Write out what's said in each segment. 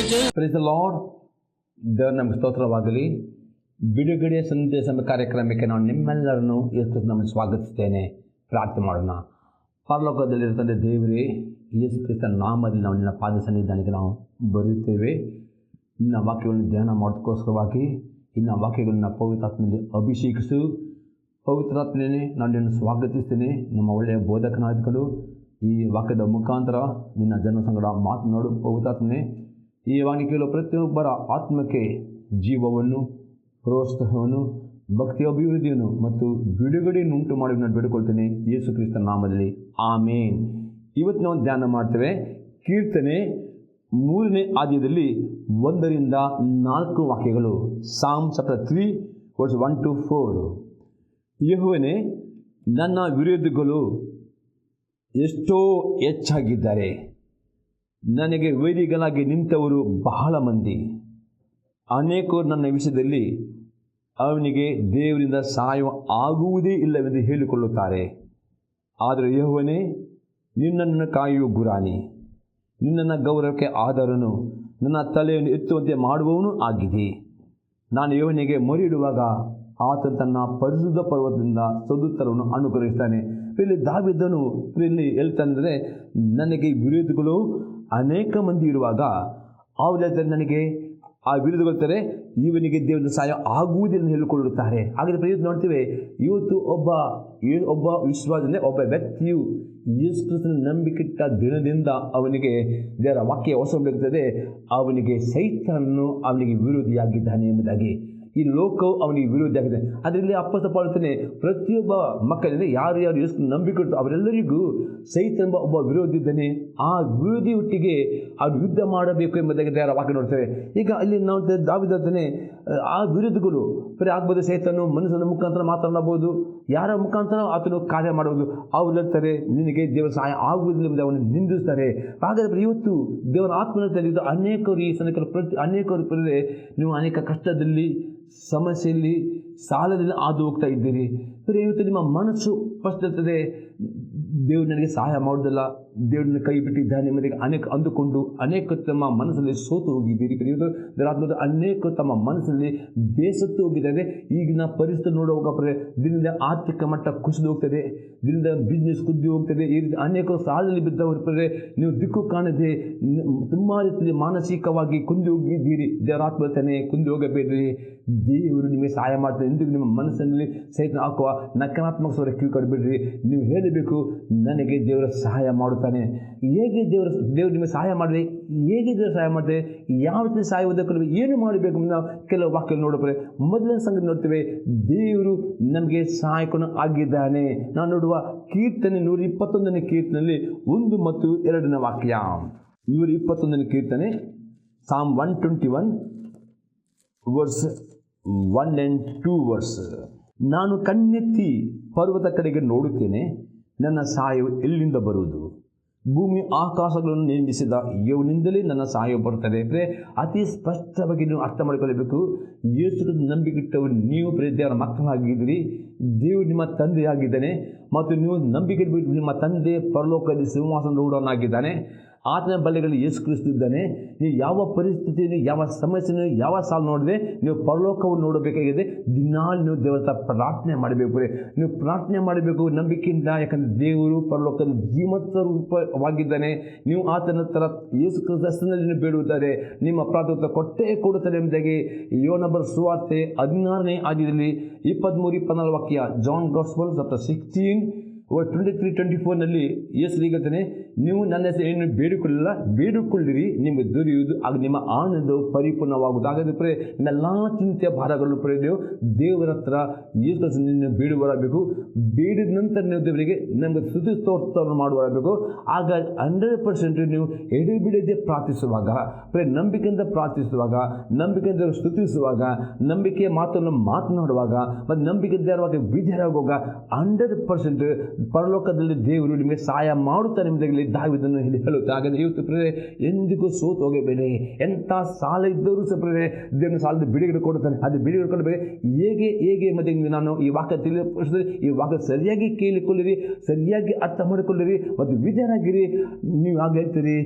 Praise the lord. ದೇವರ ನಮಗೆ ಸ್ತೋತ್ರವಾಗಲಿ. ಬಿಡುಗಡೆ ಸಂದೇಶ ಕಾರ್ಯಕ್ರಮಕ್ಕೆ ನಾನು ನಿಮ್ಮೆಲ್ಲರನ್ನು ಯೇಸು ನಮ್ಮನ್ನು ಸ್ವಾಗತಿಸ್ತೇನೆ. ಪ್ರಾರ್ಥನೆ ಮಾಡೋಣ. ಪರಲೋಕದಲ್ಲಿರುತ್ತದೆ ದೇವರೇ, ಯೇಸು ಕ್ರಿಸ್ತನ ನಾಮದಲ್ಲಿ ನಾವು ನಿನ್ನ ಪಾದ ಸನ್ನಿಧಾನಕ್ಕೆ ನಾವು ಬರುತ್ತೇವೆ. ನಿನ್ನ ವಾಕ್ಯಗಳನ್ನು ಧ್ಯಾನ ಮಾಡೋದಕ್ಕೋಸ್ಕರವಾಗಿ ಇನ್ನ ವಾಕ್ಯಗಳನ್ನ ಪವಿತ್ರಾತ್ಮನಲ್ಲಿ ಅಭಿಷೇಕಿಸು. ಪವಿತ್ರಾತ್ಮನೇ, ನಾನು ನಿನ್ನನ್ನು ಸ್ವಾಗತಿಸ್ತೇನೆ. ನಮ್ಮ ಒಳ್ಳೆಯ ಬೋಧಕನಾಗಿದ್ಕೊಂಡು ಈ ವಾಕ್ಯದ ಮುಖಾಂತರ ನಿನ್ನ ಜನ ಸಂಗಡ ಮಾತನಾಡು. ಪವಿತ್ರಾತ್ಮನೇ, ಈ ವಾಕ್ಯ ಕೇಳುವ ಪ್ರತಿಯೊಬ್ಬರ ಆತ್ಮಕ್ಕೆ ಜೀವವನ್ನು, ಪ್ರೋತ್ಸಾಹವನ್ನು, ಭಕ್ತಿಯ ಅಭಿವೃದ್ಧಿಯನ್ನು ಮತ್ತು ಬಿಡುಗಡೆಯನ್ನು ಉಂಟು ಮಾಡಿ ನಾನು ಬೇಡಿಕೊಳ್ತೇನೆ ಯೇಸು ಕ್ರಿಸ್ತನ ನಾಮದಲ್ಲಿ, ಆಮೇನ್. ಇವತ್ತು ನಾವು ಧ್ಯಾನ ಮಾಡ್ತೇವೆ ಕೀರ್ತನೆ 3ನೇ ಅಧ್ಯಾಯದಲ್ಲಿ 1ರಿಂದ 4 ವಾಕ್ಯಗಳು. ಸಾಮ್ ಚಾಪ್ಟರ್ 3 ವರ್ಸ್ 1 to 4. ಯೆಹೋವನೇ, ನನ್ನ ವಿರೋಧಿಗಳು ಎಷ್ಟೋ ಹೆಚ್ಚಾಗಿದ್ದಾರೆ, ನನಗೆ ವೈರಿಗಳಾಗಿ ನಿಂತವರು ಬಹಳ ಮಂದಿ. ಅನೇಕರು ನನ್ನ ವಿಷಯದಲ್ಲಿ ಅವನಿಗೆ ದೇವರಿಂದ ಸಹಾಯ ಆಗುವುದೇ ಇಲ್ಲವೆಂದು ಹೇಳಿಕೊಳ್ಳುತ್ತಾರೆ. ಆದರೆ ಯೆಹೋವನೇ, ನಿನ್ನನ್ನು ಕಾಯುವ ಗುರಾಣಿ, ನಿನ್ನನ್ನು ಗೌರವಕ್ಕೆ ಆಧಾರನು, ನನ್ನ ತಲೆಯನ್ನು ಎತ್ತುವಂತೆ ಮಾಡುವವನು ಆಗಿದೆ. ನಾನು ಯೆಹೋವನಿಗೆ ಮೊರೆಯಿಡುವಾಗ ಆತನು ತನ್ನ ಪರಿಶುದ್ಧ ಪರ್ವತದಿಂದ ಸದುತ್ತರವನ್ನು ಅನುಗ್ರಹಿಸ್ತಾನೆ. ಇಲ್ಲಿ ದಾವೀದನು ಇಲ್ಲಿ ಹೇಳ್ತಾನೆಂದರೆ, ನನಗೆ ವಿರೋಧಿಗಳು ಅನೇಕ ಮಂದಿ ಇರುವಾಗ ಅವ್ರು ಹೇಳ್ತಾರೆ, ನನಗೆ ಆ ವಿರೋಧಿಗಳು ಇವನಿಗೆ ದೇವರ ಸಹಾಯ ಆಗುವುದಿಲ್ಲ ಹೇಳಿಕೊಳ್ಳುತ್ತಾರೆ. ಹಾಗಾದರೆ ಪ್ರಯುಕ್ತ ನೋಡ್ತೀವಿ, ಇವತ್ತು ಒಬ್ಬ ವಿಶ್ವಾಸದಿಂದ ಒಬ್ಬ ವ್ಯಕ್ತಿಯು ಯೇಸು ಕ್ರಿಸ್ತನ ನಂಬಿಕೆಟ್ಟ ದಿನದಿಂದ ಅವನಿಗೆ ದೇವರ ವಾಕ್ಯ ಹೊಸಬಡುತ್ತದೆ. ಅವನಿಗೆ ಸೈತಾನನು ಅವನಿಗೆ ವಿರೋಧಿಯಾಗಿದ್ದಾನೆ ಎಂಬುದಾಗಿ, ಈ ಲೋಕವು ಅವನಿಗೆ ವಿರೋಧಿಯಾಗಿದೆ. ಅದರಲ್ಲಿ ಅಪ್ಪಸ್ತಲ ಪೌಲನು ಹೇಳ್ತಾನೆ, ಪ್ರತಿಯೊಬ್ಬ ಮಕ್ಕಳಿಂದ ಯಾರು ಯೇಸು ನಂಬಿಕೆ ಅವರೆಲ್ಲರಿಗೂ ಸೈತಾನ ಒಬ್ಬ ವಿರೋಧಿ ಇದ್ದಾನೆ. ಆ ವಿರೋಧಿ ಒಟ್ಟಿಗೆ ಅವ್ರು ಯುದ್ಧ ಮಾಡಬೇಕು ಎಂಬುದಾಗಿ ದೇವರ ವಾಕ್ಯ ನೋಡ್ತೇವೆ. ಈಗ ಅಲ್ಲಿ ನಾವು ದಾವೀದನೇ ಆ ವಿರೋಧಿಗಳು ಆಗ್ಬೋದು. ಸೈತಾನನು ಮನುಷ್ಯನ ಮುಖಾಂತರ ಮಾತನಾಡಬಹುದು, ಯಾರ ಮುಖಾಂತರ ಆತನು ಕಾರ್ಯ ಮಾಡುವುದು. ಅವ್ರು ಹೇಳ್ತಾರೆ, ನಿನಗೆ ದೇವರ ಸಹಾಯ ಆಗುವುದಿಲ್ಲ ಎಂಬುದು ಅವನು ನಿಂದಿಸ್ತಾರೆ. ಹಾಗಾದರೆ ಇವತ್ತು ದೇವರ ಆತ್ಮನಲ್ಲಿ ಅನೇಕರು ಈ ಸನ್ನಿಕರು ಅನೇಕರು ನೀವು ಅನೇಕ ಕಷ್ಟದಲ್ಲಿ, ಸಮಸ್ಯೆಯಲ್ಲಿ, ಸಾಲದಲ್ಲಿ ಹಾದು ಹೋಗ್ತಾ ಇದ್ದೀರಿ. ಇವತ್ತು ನಿಮ್ಮ ಮನಸ್ಸು ಫಸ್ಟ್ ಇರ್ತದೆ, ದೇವರು ನನಗೆ ಸಹಾಯ ಮಾಡೋದಿಲ್ಲ, ದೇವರನ್ನ ಕೈ ಬಿಟ್ಟಿದ್ದಾನೆ ಎಂಬುದಾಗಿ ಅನೇಕ ಅಂದುಕೊಂಡು ಅನೇಕ ತಮ್ಮ ಮನಸ್ಸಲ್ಲಿ ಸೋತು ಹೋಗಿದ್ದೀರಿ. ಇವತ್ತು ಅನೇಕ ತಮ್ಮ ಮನಸ್ಸಲ್ಲಿ ಬೇಸತ್ತು ಹೋಗಿದ್ದಾರೆ. ಈಗಿನ ಪರಿಸ್ಥಿತಿ ನೋಡುವಾಗ ದಿನದಿಂದ ಆರ್ಥಿಕ ಮಟ್ಟ ಕುಸಿದು ಹೋಗ್ತದೆ, ದಿನದಿಂದ ಬಿಸ್ನೆಸ್ ಕುದ್ದು ಹೋಗ್ತದೆ. ಈ ರೀತಿ ಅನೇಕ ಸಾಲದಲ್ಲಿ ಬಿದ್ದವರು ನೀವು ದಿಕ್ಕು ಕಾಣದೆ ತುಂಬ ರೀತಿಯಲ್ಲಿ ಮಾನಸಿಕವಾಗಿ ಕುಂದಿ ಹೋಗಿದ್ದೀರಿ. ದೇವರ ಆತ್ಮ ಹೇಳ್ತಾನೆ, ಕುಂದಿ ಹೋಗಬೇಡ್ರಿ, ದೇವರು ನಿಮಗೆ ಸಹಾಯ ಮಾಡ್ತಾರೆ. ಎಂದಿಗೂ ನಿಮ್ಮ ಮನಸ್ಸಿನಲ್ಲಿ ಸಹಿತ ಹಾಕುವ ನಕಾರಾತ್ಮಕ ಸ್ವರ ಕಿವಿ ಕೊಡಬೇಡ್ರಿ. ನೀವು ಹೇಳಬೇಕು, ನನಗೆ ದೇವರ ಸಹಾಯ ಮಾಡುತ್ತಾನೆ. ಹೇಗೆ ದೇವರು ನಿಮಗೆ ಸಹಾಯ ಮಾಡಿದೆ, ಹೇಗೆ ದೇವರು ಸಹಾಯ ಮಾಡಿದೆ, ಯಾವ ರೀತಿ ಸಹಾಯ ಓದಕ್ಕೆ ಏನು ಮಾಡಬೇಕು ಅಂತ ನಾವು ಕೆಲವು ವಾಕ್ಯ ನೋಡೋದ್ರೆ, ಮೊದಲನೇ ಸಂಗತಿ ನೋಡ್ತೇವೆ, ದೇವರು ನಮಗೆ ಸಹಾಯಕನು ಆಗಿದ್ದಾನೆ. ನಾವು ನೋಡುವ ಕೀರ್ತನೆ 121ನೇ ಕೀರ್ತನೆಯಲ್ಲಿ 1 ಮತ್ತು 2ನೇ ವಾಕ್ಯ. 121ನೇ ಕೀರ್ತನೆ ಸಾಮ್ 121 ವರ್ಸ್ 1 and 2 ವರ್ಸ್. ನಾನು ಕಣ್ಣೆತ್ತಿ ಪರ್ವತ ಕಡೆಗೆ ನೋಡುತ್ತೇನೆ, ನನ್ನ ಸಹಾಯವು ಎಲ್ಲಿಂದ ಬರುವುದು? ಭೂಮಿ ಆಕಾಶಗಳನ್ನು ನಿರ್ಮಿಸಿದ ಇವನಿಂದಲೇ ನನ್ನ ಸಹಾಯ ಬರುತ್ತದೆ. ಅತಿ ಸ್ಪಷ್ಟವಾಗಿ ನೀವು ಅರ್ಥ ಮಾಡಿಕೊಳ್ಳಬೇಕು. ಯೇಸು ನಂಬಿಕೆಟ್ಟವರು ನೀವು ದೇವರ ಮಕ್ಕಳಾಗಿದ್ದೀರಿ. ದೇವರು ನಿಮ್ಮ ತಂದೆಯಾಗಿದ್ದಾನೆ ಮತ್ತು ನೀವು ನಂಬಿಕೆ ಬಿಟ್ಟು ನಿಮ್ಮ ತಂದೆ ಪರಲೋಕದಲ್ಲಿ ಸಿಂಹಾಸನರೂಢನಾಗಿದ್ದಾನೆ. ಆತನ ಬಲೆಗಳಲ್ಲಿ ಯೇಸು ಕ್ರಿಸ್ತ ಇದ್ದಾನೆ. ನೀವು ಯಾವ ಪರಿಸ್ಥಿತಿಯನ್ನು, ಯಾವ ಸಮಸ್ಯೆಯನ್ನು, ಯಾವ ಸಾಲು ನೋಡಿದೆ ನೀವು ಪರಲೋಕವನ್ನು ನೋಡಬೇಕಾಗಿದೆ. ದಿನಾಲು ನೀವು ದೇವರ ಹತ್ರ ಪ್ರಾರ್ಥನೆ ಮಾಡಬೇಕು. ನೀವು ಪ್ರಾರ್ಥನೆ ಮಾಡಬೇಕು ನಂಬಿಕೆಯಿಂದ. ಯಾಕಂದರೆ ದೇವರು ಪರಲೋಕದಲ್ಲಿ ಜೀವಂತವಾಗಿದ್ದಾನೆ. ನೀವು ಆತನ ಹತ್ರ ಯೇಸು ಕ್ರಿಸ್ತನಲ್ಲಿ ನೀವು ಬೇಡುತ್ತಾರೆ, ನಿಮ್ಮ ಪ್ರಾರ್ಥನೆ ಕೊಟ್ಟೇ ಕೊಡುತ್ತಾರೆ ಎಂಬುದಾಗಿ ಯೋಹನ ಬರೆದ ಸುವಾರ್ತೆ 16ನೇ ಅಧ್ಯಾಯದಲ್ಲಿ 23-24 ವಾಕ್ಯ. ಜಾನ್ ಗಾಸ್ಪಲ್ ಚಾಪ್ಟರ್ 16 23-24ನಲ್ಲಿ ಯೇಸು ಹೇಳ್ತಾನೆ, ನೀವು ನನ್ನ ಹೆಸರು ಏನು ಬೇಡಿಕೊಳ್ಳಿರಿ, ನಿಮಗೆ ದೊರೆಯುವುದು, ಆಗ ನಿಮ್ಮ ಆನಂದವು ಪರಿಪೂರ್ಣವಾಗುವುದು. ಹಾಗಾದರೆ ನಿಮ್ಮೆಲ್ಲ ಚಿಂತೆ ಭಾರಗಳು ನೀವು ದೇವರ ಹತ್ರ ಯೇಸು ಬೇಡುವರಬೇಕು. ಬೇಡಿದ ನಂತರ ನೀವು ದೇವರಿಗೆ ನಮಗೆ ಸ್ತುತಿ ಸ್ತೋತ್ರವನ್ನು ಮಾಡುವರಬೇಕು. ಆಗ 100% ನೀವು ಎಡೆಬಿಡದೆ ಪ್ರಾರ್ಥಿಸುವಾಗ, ನಂಬಿಕೆಯಿಂದ ಪ್ರಾರ್ಥಿಸುವಾಗ, ನಂಬಿಕೆಯಿಂದ ಸ್ತುತಿಸುವಾಗ, ನಂಬಿಕೆಯ ಮಾತನ್ನು ಮಾತನಾಡುವಾಗ ಮತ್ತು ನಂಬಿಕೆಯಿಂದ ವಿಧೇಯರಾಗುವಾಗ 100% ಪರಲೋಕದಲ್ಲಿ ದೇವರು ನಿಮಗೆ ಸಹಾಯ ಮಾಡುತ್ತಾರೆ ಎಂಬುದಾಗಿ ದಾವೀದನು ಹೇಳುತ್ತೆ. ಹಾಗಾದರೆ ಇವತ್ತು ಪ್ರಿಯರೇ ಎಂದಿಗೂ ಸೋತು ಹೋಗಬೇಡಿ. ಎಂಥ ಸಾಲ ಇದ್ದರೂ ಸಹ ಪ್ರಿಯರೇ ದೇವರ ಸಾಲದ ಬಿಡುಗಡೆ ಕೊಡುತ್ತಾನೆ. ಅದು ಬಿಡುಗಡೆ ಕೊಡಬೇಕು. ಹೇಗೆ ಮತ್ತೆ ನಾನು ಈ ವಾಕ್ಯ ತಿಳಿಸಿದ್ರೆ ಈ ವಾಕ್ಯ ಸರಿಯಾಗಿ ಕೇಳಿಕೊಳ್ಳಿರಿ, ಸರಿಯಾಗಿ ಅರ್ಥ ಮಾಡಿಕೊಳ್ಳಿರಿ ಮತ್ತು ವಿಧೇಯರಾಗಿರಿ. ನೀವು ಹಾಗೆ ಹೇಳ್ತೀರಿ,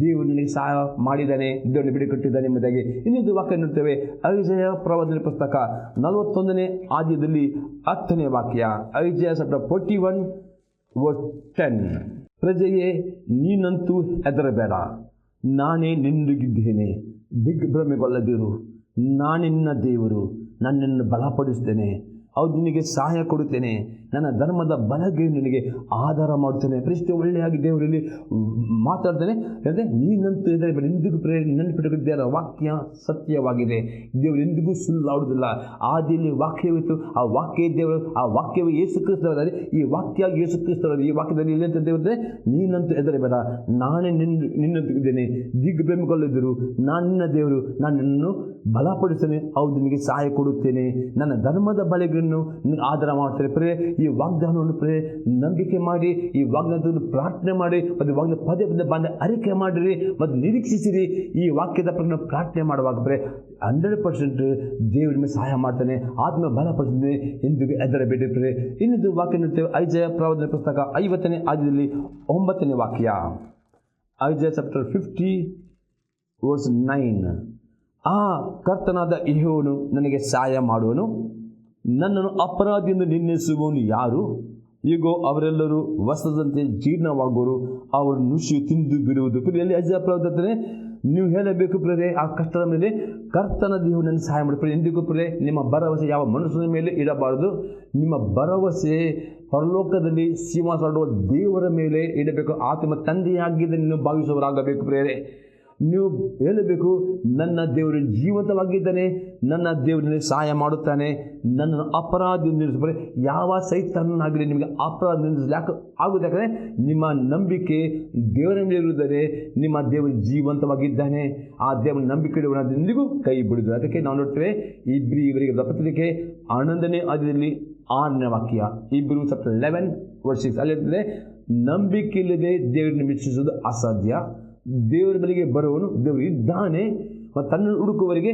ದೇವರು ನನಗೆ ಸಹಾಯ ಮಾಡಿದ್ದಾನೆ, ದೇವರನ್ನು ಬಿಡುಗಡೆ ಕೊಟ್ಟಿದ್ದಾನೆ ಎಂಬುದಾಗಿ. ಇನ್ನೊಂದು ವಾಕ್ಯ ನೋಡ್ತೇವೆ, ಐಜಯ ಪ್ರವಾದನೆ ಪುಸ್ತಕ 41ನೇ ಅಧ್ಯಾಯದಲ್ಲಿ 10ನೇ ವಾಕ್ಯ. ಐಜಯ ಚಾಪ್ಟರ್ 41 verse 10. ಪ್ರಜೆಯೇ, ನೀನಂತೂ ಹೆದರಬೇಡ, ನಾನೇ ನಿನ್ನೊಂದಿಗಿದ್ದೇನೆ, ದಿಗ್ಭ್ರಮೆಗೊಳ್ಳದಿರು. ನಾನಿನ್ನ ದೇವರು, ನನ್ನನ್ನು ಬಲಪಡಿಸ್ತೇನೆ, ಹೌದು ನಿನಗೆ ಸಹಾಯ ಕೊಡುತ್ತೇನೆ, ನನ್ನ ಧರ್ಮದ ಬಲಗೆ ನಿನಗೆ ಆಧಾರ ಮಾಡುತ್ತೇನೆ. ಎಷ್ಟು ಒಳ್ಳೆಯಾಗಿ ದೇವರಲ್ಲಿ ಮಾತಾಡ್ತಾನೆ. ಅಂದರೆ ನೀನಂತೂ ಹೆದರಬೇಡ. ಎಂದಿಗೂ ನೆನಪಿಟ್ಟುಕೊಂಡಿದ್ದಾರೆ, ವಾಕ್ಯ ಸತ್ಯವಾಗಿದೆ. ದೇವರು ಎಂದಿಗೂ ಸುಳ್ಳಾಡುವುದಿಲ್ಲ. ಆದಿಯಲ್ಲಿ ವಾಕ್ಯವಿತ್ತು, ಆ ವಾಕ್ಯ ದೇವರು, ಆ ವಾಕ್ಯವೇ ಯೇಸು ಕ್ರಿಸ್ತವಾದರೆ, ಈ ವಾಕ್ಯ ಯೇಸು ಕ್ರಿಸ್ತವಾದರೆ. ಈ ವಾಕ್ಯದಲ್ಲಿ ಎಲ್ಲಿ ಅಂತ ದೇವರೇ, ನೀನಂತೂ ಹೆದರಬೇಡ, ನಾನೇ ನಿನ್ನೊಂದಿಗಿದ್ದೇನೆ, ದಿಗ್ಭ್ರಮೆಗೊಳ್ಳದಿರು. ನಾನು ನಿನ್ನ ದೇವರು, ನಾನು ನಿನ್ನನ್ನು ಬಲಪಡಿಸ್ತೇನೆ, ಹೌದು ನಿನಗೆ ಸಹಾಯ ಕೊಡುತ್ತೇನೆ, ನನ್ನ ಧರ್ಮದ ಬಲೆಗಳನ್ನು ಆಧಾರ ಮಾಡ್ತೇನೆ. ಪ್ರೇ ಈ ವಾಗ್ದಾನವನ್ನು ನಂಬಿಕೆ ಮಾಡಿ, ಈ ವಾಗ್ದಾನವನ್ನು ಪ್ರಾರ್ಥನೆ ಮಾಡಿ, ಮತ್ತು ವಾಗ್ದಾನ ಪದೇ ಪದೇ ಅರಿಕೆ ಮಾಡಿರಿ ಮತ್ತು ನಿರೀಕ್ಷಿಸಿರಿ. ಈ ವಾಕ್ಯದ ಪ್ರಕಾರ ಪ್ರಾರ್ಥನೆ ಮಾಡುವಾಗ 100% ದೇವರು ನಿಮಗೆ ಸಹಾಯ ಮಾಡ್ತಾನೆ, ಆತ್ಮ ಬಲಪಡಿಸ್ತಾನೆ, ಎಂದಿಗೂ ಹೆದರಬೇಡಿ. ಇನ್ನೊಂದು ವಾಕ್ಯ ನೋಡ್ತೇವೆ, ಐಜಯ ಪ್ರವಾದನೆ ಪುಸ್ತಕ 50ನೇ ಅಧ್ಯಾಯದಲ್ಲಿ 9ನೇ ವಾಕ್ಯ. ಐಜಯ ಚಾಪ್ಟರ್ 50 verse 9. ಆ ಕರ್ತನಾದ ಯೆಹೋವನು ನನಗೆ ಸಹಾಯ ಮಾಡುವನು, ನನ್ನನ್ನು ಅಪರಾಧಿಯಿಂದ ನಿರ್ಣಯಿಸುವವನು ಯಾರು? ಈಗೋ ಅವರೆಲ್ಲರೂ ವಸ್ತ್ರದಂತೆ ಜೀರ್ಣವಾಗುವರು, ಅವರು ನುಸಿಯು ತಿಂದು ಬಿಡುವುದು. ಎಲ್ಲಿ ಅಜಾಪ್ರವರ್ತನೆ ನೀವು ಹೇಳಬೇಕು ಪ್ರಿಯರೇ, ಆ ಕಷ್ಟದ ಮೇಲೆ ಕರ್ತನ ದೇವರು ನನ್ನ ಸಹಾಯ ಮಾಡಿ. ಎಂದಿಗೂ ಪ್ರಿಯರೇ ನಿಮ್ಮ ಭರವಸೆ ಯಾವ ಮನುಷ್ಯನ ಮೇಲೆ ಇಡಬಾರದು. ನಿಮ್ಮ ಭರವಸೆ ಪರಲೋಕದಲ್ಲಿ ಸಿಂಹಾಸನ ದೇವರ ಮೇಲೆ ಇಡಬೇಕು. ಆತನ ತಂದೆಯಾಗಿದ್ದ ನೀವು ಭಾವಿಸುವವರಾಗಬೇಕು ಪ್ರಿಯರೇ. ನೀವು ಹೇಳಬೇಕು, ನನ್ನ ದೇವರು ಜೀವಂತವಾಗಿದ್ದಾನೆ, ನನ್ನ ದೇವರಲ್ಲಿ ಸಹಾಯ ಮಾಡುತ್ತಾನೆ, ನನ್ನನ್ನು ಅಪರಾಧಿ ನಿಲ್ಲಿಸಬಾರೆ. ಯಾವ ಸೈತಾನನಾಗಲಿ ನಿಮಗೆ ಅಪರಾಧ ನಿಲ್ಲಿಸಲಿಕ್ಕೆ ಆಗುವುದು. ಯಾಕಂದರೆ ನಿಮ್ಮ ನಂಬಿಕೆ ದೇವರ ಮೇಲೆ ಇರುವುದರೆ ನಿಮ್ಮ ದೇವರು ಜೀವಂತವಾಗಿದ್ದಾನೆ. ಆ ದೇವರ ನಂಬಿಕೆ ಇಡುವ ಎಂದಿಗೂ ಕೈ ಬಿಡುವುದು. ಅದಕ್ಕೆ ನಾವು ನೋಡ್ತೇವೆ, ಇವರಿಗೆ ಪತ್ರಿಕೆ 11ನೇ ಅಧ್ಯಾಯದಲ್ಲಿ 6ನೇ ವಾಕ್ಯ. ಇಬ್ರಿಯರು ಚಾಪ್ಟರ್ 11 verse 6 ಅಲ್ಲಿ ಹೇಳ್ತದೆ, ನಂಬಿಕೆ ಇಲ್ಲದೆ ದೇವರನ್ನು ಮೆಚ್ಚಿಸುವುದು ಅಸಾಧ್ಯ. ದೇವರ ಬಳಿಗೆ ಬರುವವನು ದೇವರು ಇದ್ದಾನೆ ಮತ್ತು ತನ್ನನ್ನು ಹುಡುಕುವವರಿಗೆ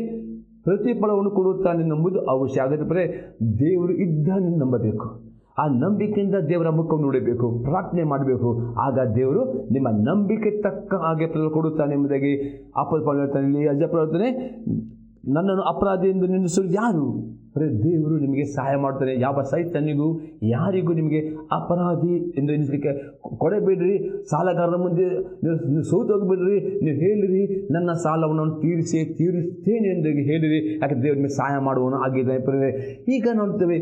ಪ್ರತಿಫಲವನ್ನು ಕೊಡುತ್ತಾನೆ ನಂಬುದು ಅವಶ್ಯ. ಹಾಗಾದರೆ ದೇವರು ಇದ್ದಾನೆ ನಂಬಬೇಕು. ಆ ನಂಬಿಕೆಯಿಂದ ದೇವರ ಮುಖವನ್ನು ನೋಡಬೇಕು, ಪ್ರಾರ್ಥನೆ ಮಾಡಬೇಕು. ಆಗ ದೇವರು ನಿಮ್ಮ ನಂಬಿಕೆ ತಕ್ಕ ಹಾಗೆ ಫಲ ಕೊಡುತ್ತಾನೆ ಎಂಬುದಾಗಿ ಅಪೊಸ್ತಲನು ಹೇಳ್ತಾನೆ. ಇಲ್ಲಿ ಅಜಪ್ರವರ್ತನೆ, ನನ್ನನ್ನು ಅಪರಾಧಿಯಿಂದ ನಿಲ್ಲಿಸಲು ಯಾರು? ದೇವರು ನಿಮಗೆ ಸಹಾಯ ಮಾಡ್ತಾನೆ. ಯಾವ ಸೈತಾನಿಗೂ ಯಾರಿಗೂ ನಿಮಗೆ ಅಪರಾಧಿ ಎಂದು ಎನಿಸಲಿಕ್ಕೆ ಕೊಡಬೇಡ್ರಿ. ಸಾಲಗಾರರ ಮುಂದೆ ನೀವು ಸೋತು ಹೋಗಿಬಿಡ್ರಿ. ನೀವು ಹೇಳಿರಿ, ನನ್ನ ಸಾಲವನ್ನು ತೀರಿಸ್ತೇನೆ ಎಂದು ಹೇಳಿರಿ. ಯಾಕೆ ದೇವರು ನಿಮಗೆ ಸಹಾಯ ಮಾಡುವನು ಆಗಿದ್ದಾನೆ. ಈಗ ನೋಡ್ತೇವೆ,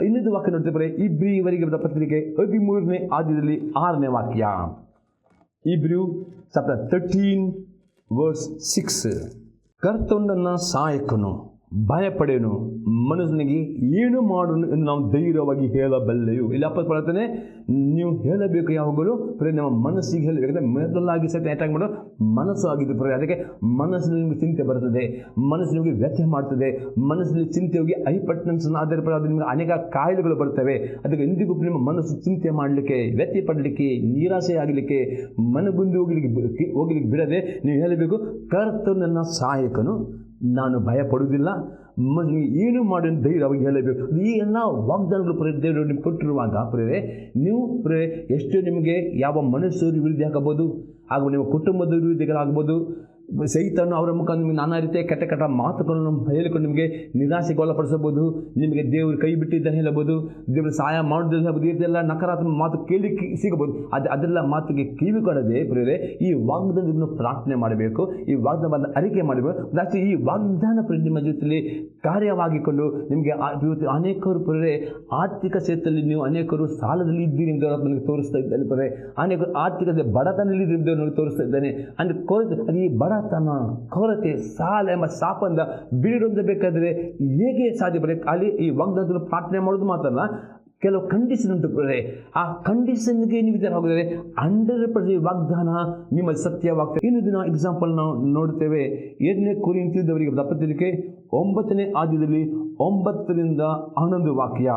ಇನ್ನೊಂದು ವಾಕ್ಯ ನೋಡ್ತೇವೆ, ಇಬ್ರಿಯವರಿಗೆ ಬರೆದ ಪತ್ರಿಕೆ 13ನೇ ಅಧ್ಯಾಯದಲ್ಲಿ 6ನೇ ವಾಕ್ಯ. ಇಬ್ರಿಯು ಚಾಪ್ಟರ್ 13 verse 6. ಕರ್ತನು ನನ್ನ ಸಹಾಯಕನು, ಭಯಪಡೇನು, ಮನುಷ್ಯನಿಗೆ ಏನು ಮಾಡೋನು ಎಂದು ನಾವು ಧೈರ್ಯವಾಗಿ ಹೇಳಬಲ್ಲೆಯು. ಇಲ್ಲಿ ಅಪೊಸ್ತಲನು ನೀವು ಹೇಳಬೇಕು ಯಾವಾಗಲೂ ನಮ್ಮ ಮನಸ್ಸಿಗೆ ಹೇಳಬೇಕಂದ್ರೆ ಮೊದಲಾಗಿ ಸಹಿತ ಅಟ್ಯಾಕ್ ಮಾಡೋ ಮನಸ್ಸು ಆಗಿದ್ದು. ಅದಕ್ಕೆ ಮನಸ್ಸಿನಲ್ಲಿ ನಿಮಗೆ ಚಿಂತೆ ಬರ್ತದೆ, ಮನಸ್ಸು ನಿಮಗೆ ವ್ಯಥೆ ಮಾಡ್ತದೆ, ಮನಸ್ಸಿನಲ್ಲಿ ಚಿಂತೆ ಹೋಗಿ ಹೈಪರ್ಟೆನ್ಷನ್ ಆಧಾರ ಅದು ನಿಮಗೆ ಅನೇಕ ಕಾಯಿಲೆಗಳು ಬರ್ತವೆ. ಅದಕ್ಕೆ ಎಂದಿಗೂ ನಿಮ್ಮ ಮನಸ್ಸು ಚಿಂತೆ ಮಾಡಲಿಕ್ಕೆ, ವ್ಯಥೆ ಪಡಲಿಕ್ಕೆ, ನಿರಾಸೆ ಆಗಲಿಕ್ಕೆ, ಮನಗುಂದು ಹೋಗ್ಲಿಕ್ಕೆ ಬಿಡದೆ ನೀವು ಹೇಳಬೇಕು, ಕರ್ತನು ನನ್ನ ಸಹಾಯಕನು, ನಾನು ಭಯಪಡುವುದಿಲ್ಲ, ಏನು ಮಾಡಿ ಧೈರ್ಯವಾಗಿ ಹೇಳಬೇಕು. ಈ ಎಲ್ಲ ವಾಗ್ದಾನಗಳು ದೇವರು ನಿಮ್ಗೆ ಕೊಟ್ಟಿರುವಾಗ ನೀವು ಎಷ್ಟು ನಿಮಗೆ ಯಾವ ಮನಸ್ಸು ವಿರುದ್ಧ ಆಗಬಹುದು, ಹಾಗೂ ನಿಮ್ಮ ಕುಟುಂಬದ ವಿರುದ್ಧಗಳಾಗ್ಬೋದು. ಸೈತಾನು ಅವರ ಮುಖ ನಿಮಗೆ ನಾನಾ ರೀತಿಯ ಕೆಟ್ಟ ಮಾತುಗಳನ್ನು ಹೇಳಿಕೊಂಡು ನಿಮಗೆ ನಿರಾಸೆಗೊಳಪಡಿಸಬಹುದು. ನಿಮಗೆ ದೇವರು ಕೈ ಬಿಟ್ಟಿದ್ದಾನೆ ಹೇಳಬಹುದು, ದೇವರು ಸಹಾಯ ಮಾಡೋದಿಲ್ಲ ಹೇಳ್ಬೋದು. ಇದೆಲ್ಲ ನಕಾರಾತ್ಮಕ ಮಾತು ಕೇಳಲಿಕ್ಕೆ ಸಿಗಬಹುದು. ಅದೆಲ್ಲ ಮಾತಿಗೆ ಕಿವಿ ಕೊಡದೆ ಈ ವಾಗ್ದಾನವನ್ನು ಪ್ರಾರ್ಥನೆ ಮಾಡಬೇಕು, ಈ ವಾಗ್ದಾನ ಅರಿಕೆ ಮಾಡಬೇಕು. ಜಾಸ್ತಿ ಈ ವಾಗ್ದಾನ ನಿಮ್ಮ ಜೊತೆಯಲ್ಲಿ ಕಾರ್ಯವಾಗಿಕೊಂಡು ನಿಮಗೆ ಅನೇಕರು ಆರ್ಥಿಕ ಕ್ಷೇತ್ರದಲ್ಲಿ ನೀವು ಅನೇಕರು ಸಾಲದಲ್ಲಿ ಇದ್ದೀರಿ ಎಂದು ನನಗೆ ತೋರಿಸ್ತಾ ಇದ್ದಾನೆ. ಅನೇಕರು ಆರ್ಥಿಕ ಬಡತನದಲ್ಲಿ ಇದ್ದೀರಿ ನನಗೆ ತೋರಿಸ್ತಾ ಇದ್ದಾನೆ. ಅಂದರೆ ಅದು ಈ ಬಡತನ, ಕೊರತೆ, ಸಾಲ ಎಂಬ ಶಾಪದಿಂದ ಬಿಡಿರೊಂದಬೇಕಾದರೆ ಹೇಗೆ ಸಾಧ್ಯ? ಅಲ್ಲಿ ಈ ವಾಗ್ದಾನವನ್ನು ಪ್ರಾರ್ಥನೆ ಮಾಡೋದು ಮಾತ್ರ ಅಲ್ಲ, ಕೆಲವು ಕಂಡೀಷನ್ ಉಂಟು. ಆ ಕಂಡೀಷನ್ಗೆ ನೀವು ಇದರ ಹೋಗಿದರೆ 100% ವಾಗ್ದಾನ ನಿಮ್ಮ ಸತ್ಯವಾಗ್ತದೆ. ಇನ್ನು ದಿನ ಎಕ್ಸಾಂಪಲ್ ನಾವು ನೋಡ್ತೇವೆ. 2ನೇ ಕೊರಿಂಥಿಯದವರಿಗೆ ಪತ್ರಿಕೆ 9ನೇ ಅಧ್ಯಾಯದಲ್ಲಿ 9 ರಿಂದ 11 ವಾಕ್ಯ.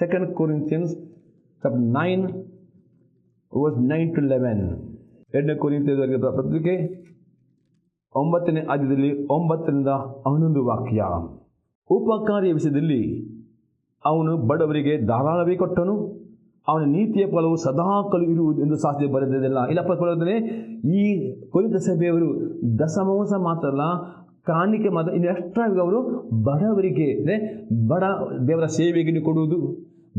2 Corinthians 9 ವರ್ಸ್ 9-11. 2 ಕೊರಿಂಥದವರಿಗೆ ಬರೆದ ಪತ್ರಿಕೆ 9ನೇ ಅಧ್ಯಾಯದಲ್ಲಿ 9-11 ವಾಕ್ಯ. ಉಪಕಾರಿಯ ವಿಷಯದಲ್ಲಿ ಅವನು ಬಡವರಿಗೆ ಧಾರಾಳವೇ ಕೊಟ್ಟನು, ಅವನ ನೀತಿಯ ಫಲವು ಸದಾಕಾಲ ಇರುವುದು ಎಂದು ಶಾಸ್ತ್ರ ಬರೆದಿಲ್ಲ. ಇಲ್ಲಪ್ಪ ಬರೋದ್ರೆ ಈ ಕೊರಿಂಥ ಸಭೆಯವರು ದಶಮಾಂಶ ಮಾತ್ರ ಅಲ್ಲ, ಕಾಣಿಕೆ ಮಾತ್ರ, ಇನ್ನು ಎಕ್ಸ್ಟ್ರಾ ಅವರು ಬಡವರಿಗೆ ಬಡ ದೇವರ ಸೇವೆಗೆ ಕೊಡುವುದು,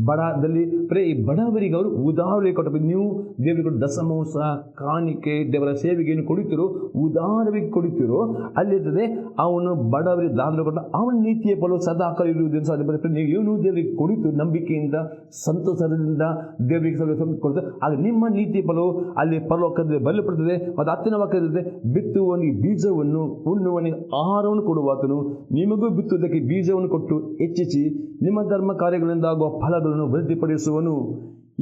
ಬಡದಲ್ಲಿ ಈ ಬಡವರಿಗೆ ಅವರು ಉದಾಹರಣೆ ಕೊಟ್ಟು, ನೀವು ದೇವರಿಗೆ ಕೊಟ್ಟು ದಶಮಾಂಶ ಕಾಣಿಕೆ ದೇವರ ಸೇವೆಗೆ ಏನು ಕೊಡುತ್ತೀರೋ, ಉದಾಹರಣೆಗೆ ಕೊಡುತ್ತೀರೋ, ಅಲ್ಲಿರ್ತದೆ ಅವನು ಬಡವರಿಗೆ ದಾನ ಕೊಟ್ಟು ಅವನ ನೀತಿಯ ಫಲವು ಸದಾಕಾಲ ಇರುವುದನ್ನು ಸಾಧ್ಯ. ನೀವು ಏನು ದೇವರಿಗೆ ಕೊಡುತ್ತೀರೋ ನಂಬಿಕೆಯಿಂದ ಸಂತೋಷದಿಂದ ದೇವರಿಗೆ ಕೊಡ್ತಾರೆ, ಆಗ ನಿಮ್ಮ ನೀತಿಯ ಫಲವು ಅಲ್ಲಿ ಪರಲೋಕದಲ್ಲಿ ಬರಲ್ಪಡುತ್ತದೆ. ಮತ್ತು ಹತ್ತಿನ ವಾಕ್ಯದಲ್ಲಿ ಬಿತ್ತುವವನಿಗೆ ಬೀಜವನ್ನು ಉಣ್ಣುವವನಿಗೆ ಆಹಾರವನ್ನು ಕೊಡುವಾತನು ನಿಮಗೂ ಬಿತ್ತುವುದಕ್ಕೆ ಬೀಜವನ್ನು ಕೊಟ್ಟು ಹೆಚ್ಚಿಸಿ ನಿಮ್ಮ ಧರ್ಮ ಕಾರ್ಯಗಳಿಂದ ಆಗುವ ಫಲಗಳನ್ನು ವೃದ್ಧಿಪಡಿಸುವನು.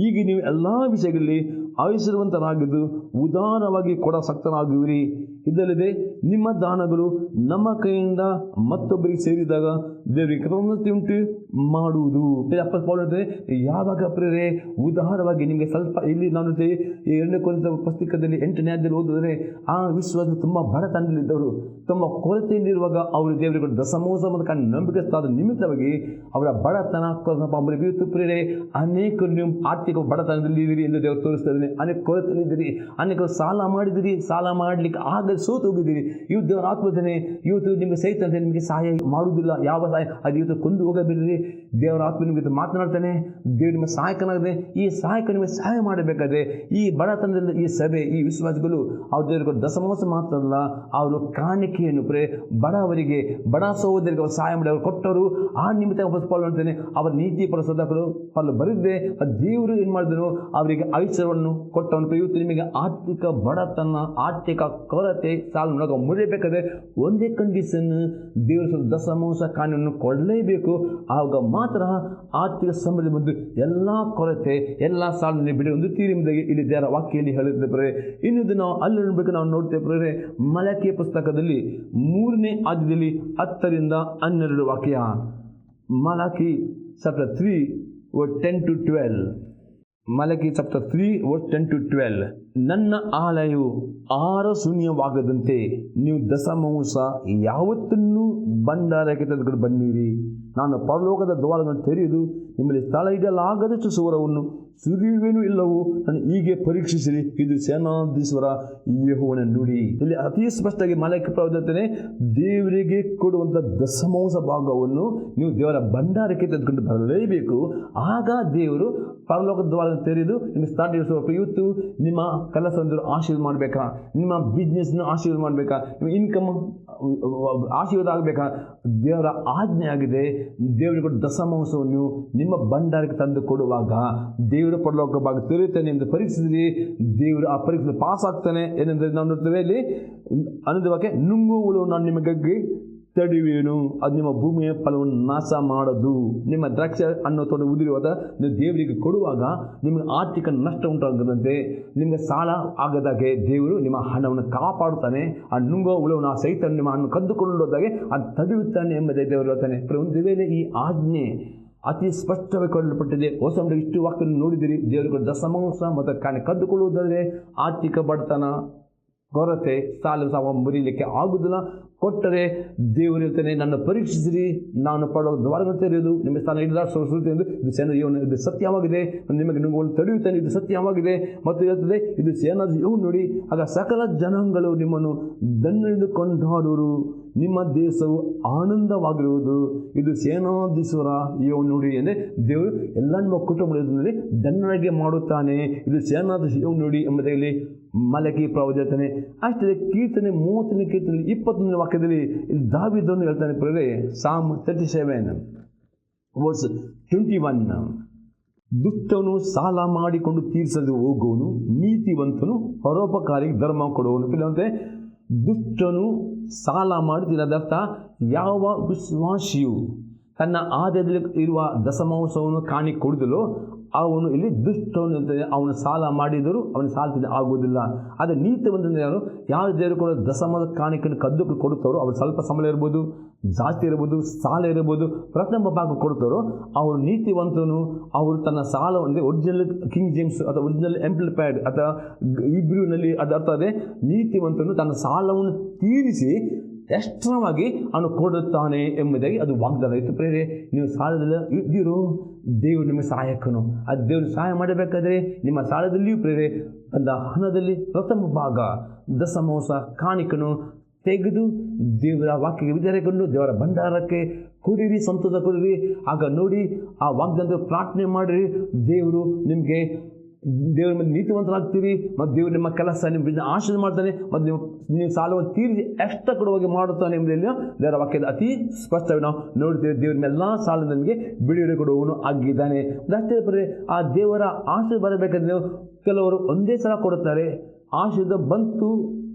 ಈಗ ನೀವು ಎಲ್ಲ ವಿಷಯಗಳಲ್ಲಿ ಐಶ್ವರ್ಯವಂತರಾಗಿದ್ದು ಉದಾರವಾಗಿ ಕೊಡಸಕ್ತರಾಗುವಿರಿ. ಇದಲ್ಲದೆ ನಿಮ್ಮ ದಾನಗಳು ನಮ್ಮ ಕೈಯಿಂದ ಮತ್ತೊಬ್ಬರಿಗೆ ಸೇರಿದಾಗ ದೇವರಿಗೆ ಕೃತಜ್ಞತೆ ಉಂಟು ಮಾಡುವುದು. ಯಾವಾಗ ಪ್ರೇರೆ ಉದಾರವಾಗಿ ನಿಮಗೆ ಸ್ವಲ್ಪ ಇಲ್ಲಿ ನಾನು 2 ಕೊರಿಂಥ ಪುಸ್ತಕದಲ್ಲಿ 8ನೇ ಅಧ್ಯಾಯದಲ್ಲಿ ಓದಿದರೆ ಆ ವಿಶ್ವಾಸ ತುಂಬ ಬಡತನದಲ್ಲಿದ್ದವರು, ತುಂಬ ಕೊರತೆಯಲ್ಲಿರುವಾಗ ಅವರು ದೇವರಿಗೆ ದಶಮಾಂಶ ಮತ್ತು ನಂಬಿಕೆಸ್ತಾದ ನಿಮಿತ್ತವಾಗಿ ಅವರ ಬಡತನ ಪ್ರೇರೆ ಅನೇಕರು ನೀವು ಆರ್ಥಿಕ ಬಡತನದಲ್ಲಿ ಇದ್ದೀರಿ ಎಂದು ದೇವರು ತೋರಿಸ್ತಾ ಇದ್ದೀನಿ. ಅನೇಕ ಕೊರತೆಯಲ್ಲಿದ್ದೀರಿ, ಅನೇಕರು ಸಾಲ ಮಾಡಿದಿರಿ, ಸಾಲ ಮಾಡಲಿಕ್ಕೆ ಆಗ ಸೋತು ಹೋಗಿದ್ದೀರಿ. ಇವತ್ತು ದೇವರ ಆತ್ಮನೇ ಇವತ್ತು ನಿಮಗೆ ಸಹಿತ ನಿಮಗೆ ಸಹಾಯ ಮಾಡುವುದಿಲ್ಲ. ಯಾವ ಸಹಾಯ ಅದು ಇವತ್ತು ಕೊಂದು ಹೋಗಬೇಡ್ರಿ. ದೇವರ ಆತ್ಮ ನಿಮಗೆ ಮಾತನಾಡ್ತಾನೆ, ದೇವರು ನಿಮ್ಮ ಸಹಾಯಕನಾಗಿದೆ. ಈ ಸಹಾಯಕ ನಿಮಗೆ ಸಹಾಯ ಮಾಡಬೇಕಾದ್ರೆ ಈ ಬಡತನದಲ್ಲಿ ಈ ಸಭೆ ಈ ವಿಶ್ವಾಸಗಳು ಅವ್ರ ದೇವರಿಗೆ ದಶಮಾಂಶ ಮಾತ್ರ ಅಲ್ಲ, ಅವರು ಕಾಣಿಕೆಯನ್ನು ಬಡವರಿಗೆ ಬಡ ಸಹೋದರಿಗೆ ಅವರು ಸಹಾಯ ಮಾಡಿ ಅವರು ಕೊಟ್ಟವರು. ಆ ನಿಮಿತ್ತ ಮಾಡ್ತೇನೆ ಅವರ ನೀತಿ ಪರಸದಗಳು ಫಲ ಬರಿದೆ ದೇವರು ಏನು ಮಾಡಿದನು, ಅವರಿಗೆ ಐಶ್ವರ್ಯವನ್ನು ಕೊಟ್ಟವನು. ಇವತ್ತು ನಿಮಗೆ ಆರ್ಥಿಕ ಬಡತನ ಆರ್ಥಿಕ ಕೊರತೆ ಸಾಲ ಮುರಿಬೇಕಾದ್ರೆ ಒಂದೇ ಕಂಡೀಷನ್, ದೇವರು ದಶಮಾಂಶ ಕಾನೂನನ್ನು ಕೊಡಲೇಬೇಕು. ಆಗ ಮಾತ್ರ ಆರ್ಥಿಕ ಸಮೃದ್ಧಿ ಬಂದು ಎಲ್ಲ ಕೊರತೆ ಎಲ್ಲ ಸಾಲ ಬಿಡಿ ಒಂದು ತೀರಿದಾಗ ಇಲ್ಲಿ ದೇವರ ವಾಕ್ಯದಲ್ಲಿ ಹೇಳಿದ್ದೇವೆ. ಇನ್ನೊಂದು ನಾವು ಅಲ್ಲಿ ನೋಡಬೇಕು, ನಾವು ನೋಡ್ತೇವೆ ಮಲಕಿಯ ಪುಸ್ತಕದಲ್ಲಿ 3ನೇ ಅಧ್ಯಾಯದಲ್ಲಿ 10-12 ವಾಕ್ಯ. ಮಲಕಿ ಚಾಪ್ಟರ್ 3 10-12. ಮಲಕಿ ಚಾಪ್ಟರ್ 3 10-12. ನನ್ನ ಆಲಯವು ಶೂನ್ಯವಾಗದಂತೆ ನೀವು ದಶಮಾಂಶ ಯಾವತ್ತನ್ನೂ ಭಂಡಾರಕ್ಕೆ ತೆಗೆದುಕೊಂಡು ಬನ್ನಿರಿ. ನಾನು ಪರಲೋಕದ ದ್ವಾರಗಳನ್ನು ತೆರೆಯುವುದು ನಿಮ್ಮಲ್ಲಿ ಸ್ಥಳ ಇಡಲಾಗದಷ್ಟು ಸುವರವನ್ನು ಸುರಿಯುವೇನೂ ಇಲ್ಲವೂ ನಾನು ಹೀಗೆ ಪರೀಕ್ಷಿಸಿರಿ. ಇದು ಸೇನಾಧೀಶ್ವರ ಯೆಹೋವನ ನುಡಿ. ಇಲ್ಲಿ ಅತಿ ಸ್ಪಷ್ಟವಾಗಿ ಮಲಕಿ ಪ್ರವಾದನೆ ದೇವರಿಗೆ ಕೊಡುವಂಥ ದಶಮಾಂಶ ಭಾಗವನ್ನು ನೀವು ದೇವರ ಭಂಡಾರಕ್ಕೆ ತೆಗೆದುಕೊಂಡು ಬರಲೇಬೇಕು. ಆಗ ದೇವರು ಪರಲೋಕದ ದ್ವಾರವನ್ನು ತೆರೆದು ನಿಮಗೆ ಸ್ಥಳ ಇರಿಸುವ. ಇವತ್ತು ನಿಮ್ಮ ಕೆಲಸವನ್ನು ಆಶೀರ್ವಾದ ಮಾಡಬೇಕಾ, ನಿಮ್ಮ ಬಿಸ್ನೆಸ್ನ ಆಶೀರ್ವಾದ ಮಾಡಬೇಕಾ, ನಿಮ್ಮ ಇನ್ಕಮ್ ಆಶೀರ್ವಾದ ಆಗಬೇಕಾ, ದೇವರ ಆಜ್ಞೆ ಆಗಿದೆ. ದೇವರಿಗೆ ಕೊಟ್ಟ ದಶಮಾಂಶವನ್ನು ನಿಮ್ಮ ಭಂಡಾರಕ್ಕೆ ತಂದು ಕೊಡುವಾಗ ದೇವರು ಪರಲೋಕ ಭಾಗ ತೆರೆಯುತ್ತಾನೆ ಎಂದು ಪರೀಕ್ಷಿಸಿರಿ. ದೇವರು ಆ ಪರೀಕ್ಷೆ ಪಾಸ್ ಆಗ್ತಾನೆ. ಏನೆಂದರೆ ನಾವು ನೋಡ್ತೇವೆ ಇಲ್ಲಿ ಅನ್ನೋದಕ್ಕೆ ನುಂಗು ಹುಳು ನಾನು ನಿಮಗಾಗಿ ತಡೆಯುವೇನು, ಅದು ನಿಮ್ಮ ಭೂಮಿಯ ಫಲವನ್ನು ನಾಶ ಮಾಡದು. ನಿಮ್ಮ ದ್ರಾಕ್ಷಿ ಹಣ್ಣು ತೋಟ ಉದುರುವಾಗ ನೀವು ದೇವರಿಗೆ ಕೊಡುವಾಗ ನಿಮಗೆ ಆರ್ಥಿಕ ನಷ್ಟ ಉಂಟಾಗದಂತೆ, ನಿಮಗೆ ಸಾಲ ಆಗದಾಗೆ ದೇವರು ನಿಮ್ಮ ಹಣವನ್ನು ಕಾಪಾಡುತ್ತಾನೆ. ಆ ನುಂಗೋ ಹುಳವನ್ನು ಆ ಸಹಿತ ನಿಮ್ಮ ಹಣ್ಣು ಕದ್ದುಕೊಂಡು ಹೋದಾಗೆ ಅದು ತಡೆಯುತ್ತಾನೆ ಎಂಬುದೇ ದೇವರು ಹೇಳ್ತಾನೆ. ಒಂದು ವೇಳೆ ಈ ಆಜ್ಞೆ ಅತಿ ಸ್ಪಷ್ಟವಾಗಿ ಕೊಡಲ್ಪಟ್ಟಿದೆ. ಹೊಸ ಇಷ್ಟು ವಾಕ್ಯ ನೋಡಿದಿರಿ. ದೇವರಿಗೆ ದಶಮಾಂಶ ಮತ್ತು ಕದ್ದುಕೊಳ್ಳುವುದಾದರೆ ಆರ್ಥಿಕ ಬಡತನ ಕೊರತೆ ಸಾಲ ಮುರಿಲಿಕ್ಕೆ ಆಗುವುದಿಲ್ಲ. ಕೊಟ್ಟರೆ ದೇವರು ಹೇಳ್ತಾನೆ ನನ್ನ ಪರೀಕ್ಷಿಸಿರಿ, ನಾನು ಪಡೋ ದ್ವಾರಗಳನ್ನು ತೆರೆಯುವುದು ನಿಮ್ಮ ಸ್ಥಾನ ಎಂದು ಇದು ಸೇನಾ ಇದು ಸತ್ಯವಾಗಿದೆ. ನಿಮಗೆ ನಿಮ್ಮನ್ನು ತಡೆಯುತ್ತಾನೆ, ಇದು ಸತ್ಯವಾಗಿದೆ. ಮತ್ತು ಹೇಳ್ತದೆ ಇದು ಸೇನಾ ನೋಡಿ. ಆಗ ಸಕಲ ಜನಾಂಗಗಳು ನಿಮ್ಮನ್ನು ಧನ್ಯಎಂದು ಕೊಂಡಾಡುವರು, ನಿಮ್ಮ ದೇಶವು ಆನಂದವಾಗಿರುವುದು. ಇದು ಸೇನಾಧೀಶ್ವರ ನೋಡಿ ಅಂದರೆ ದೇವರು ಎಲ್ಲ ನಿಮ್ಮ ಕುಟುಂಬದಲ್ಲಿ ಧನ್ಯರಾಗಿ ಮಾಡುತ್ತಾನೆ. ಇದು ಸೇನಾಧೀಶ ನೋಡಿ ಎಂಬುದಾಗಿ ಮಲಕಿ ಪ್ರವಾದಿಯಾಗ್ತಾನೆ. ಅಷ್ಟೇ ಕೀರ್ತನೆ 30ನೇ ಕೀರ್ತನೆ 21ನೇ ವಾಕ್ಯದಲ್ಲಿ ದಾವೀದನು ಹೇಳ್ತಾನೆ ಪ್ರೇರೆ, ಸಾಮ್ 37:21. ದುಷ್ಟನು ಸಾಲ ಮಾಡಿಕೊಂಡು ತೀರಿಸಲು ಹೋಗುವನು, ನೀತಿವಂತನು ಪರೋಪಕಾರಿಗೆ ಧರ್ಮ ಕೊಡುವನು. ಅಂದರೆ ದುಷ್ಟನು ಸಾಲ ಮಾಡಿದ ಯಾವ ವಿಶ್ವಾಸಿಯು ತನ್ನ ಆದಾಯದಲ್ಲಿ ಇರುವ ದಶಮಾಂಶವನ್ನು ಕಾಣಿ ಕೊಡುವುದಿಲ್ಲೋ ಅವನು ಇಲ್ಲಿ ದುಷ್ಟವನು ಅಂತಾನೆ. ಅವನು ಸಾಲ ಮಾಡಿದರೂ ಅವನು ಸಾಲ ಆಗುವುದಿಲ್ಲ. ಆದರೆ ನೀತಿವಂತಂದ್ರೆ ಯಾರು ದೇವರು ಕೂಡ ದಶಮದ ಕಾಣಿಕೆಯನ್ನು ಕದ್ದು ಕೊಡುತ್ತಾರೋ, ಅವ್ರು ಸ್ವಲ್ಪ ಸಂಬಳ ಇರ್ಬೋದು, ಜಾಸ್ತಿ ಇರ್ಬೋದು, ಸಾಲ ಇರ್ಬೋದು, ಪ್ರಥಮ ಭಾಗ ಕೊಡ್ತಾರೋ ಅವರು ನೀತಿವಂತನು. ಅವರು ತನ್ನ ಸಾಲವನ್ನು ಒರಿಜಿನಲ್ ಕಿಂಗ್ ಜೇಮ್ಸ್ ಅಥವಾ ಒರಿಜಿನಲ್ ಎಂಪ್ಲಿಫೈಡ್ ಅಥವಾ ಇಬ್ರಿನಲ್ಲಿ ಅದು ಅರ್ಥ ಅದೇ, ನೀತಿವಂತನು ತನ್ನ ಸಾಲವನ್ನು ತೀರಿಸಿ ಎಕ್ಸ್ಟ್ರಾವಾಗಿ ಅವನು ಕೊಡುತ್ತಾನೆ ಎಂಬುದಾಗಿ ಅದು ವಾಗ್ದಾನ ಇತ್ತು. ಪ್ರೇರೆ, ನೀವು ಸಾಲದಲ್ಲಿ ಇದ್ದೀರೋ, ದೇವರು ನಿಮಗೆ ಸಹಾಯಕನು. ಅದು ದೇವರು ಸಹಾಯ ಮಾಡಬೇಕಾದ್ರೆ ನಿಮ್ಮ ಸಾಲದಲ್ಲಿಯೂ ಪ್ರೇರೆ ಅಂದ ಹಣದಲ್ಲಿ ಪ್ರಥಮ ಭಾಗ ದಶಮಾಂಶ ಕಾಣಿಕನು ತೆಗೆದು ದೇವರ ವಾಕ್ಯಕ್ಕೆ ವಿಚಾರಕೊಂಡು ದೇವರ ಭಂಡಾರಕ್ಕೆ ಕೊಡಿರಿ, ಸಂತೋಷ ಕೊಡಿರಿ. ಆಗ ನೋಡಿ ಆ ವಾಗ್ದಾನ ಪ್ರಾರ್ಥನೆ ಮಾಡಿರಿ, ದೇವರು ನಿಮಗೆ ದೇವರ ಮೇಲೆ ನೀತಿವಂತರಾಗ್ತೀರಿ ಮತ್ತು ದೇವರು ನಿಮ್ಮ ಕೆಲಸ ನಿಮ್ಮ ಬಿಸ್ನೆಸ್ ಆಶೀರ್ವಾದ ಮಾಡ್ತಾನೆ ಮತ್ತು ನೀವು ಸಾಲವನ್ನು ತೀರಿಸಿ ಎಕ್ಸ್ಟ್ರಾ ಕೊಡುವಾಗಿ ಮಾಡುತ್ತಾನೆ ಎಂಬುದನ್ನು ದೇವರ ವಾಕ್ಯದ ಅತಿ ಸ್ಪಷ್ಟವಾಗಿ ನಾವು ನೋಡ್ತೀವಿ. ದೇವರ ಮೇಲೆಲ್ಲ ಸಾಲ ನಮಗೆ ಬಿಡುಗಡೆ ಕೊಡುವವನು ಆಗಿದ್ದಾನೆ. ಅಷ್ಟೇ ಬರೀ ಆ ದೇವರ ಆಶೀರ್ವಾದ ಬರಬೇಕಾದ್ರೆ ಕೆಲವರು ಒಂದೇ ಸಲ ಕೊಡುತ್ತಾರೆ, ಆಶೀರ್ವಾದ ಬಂತು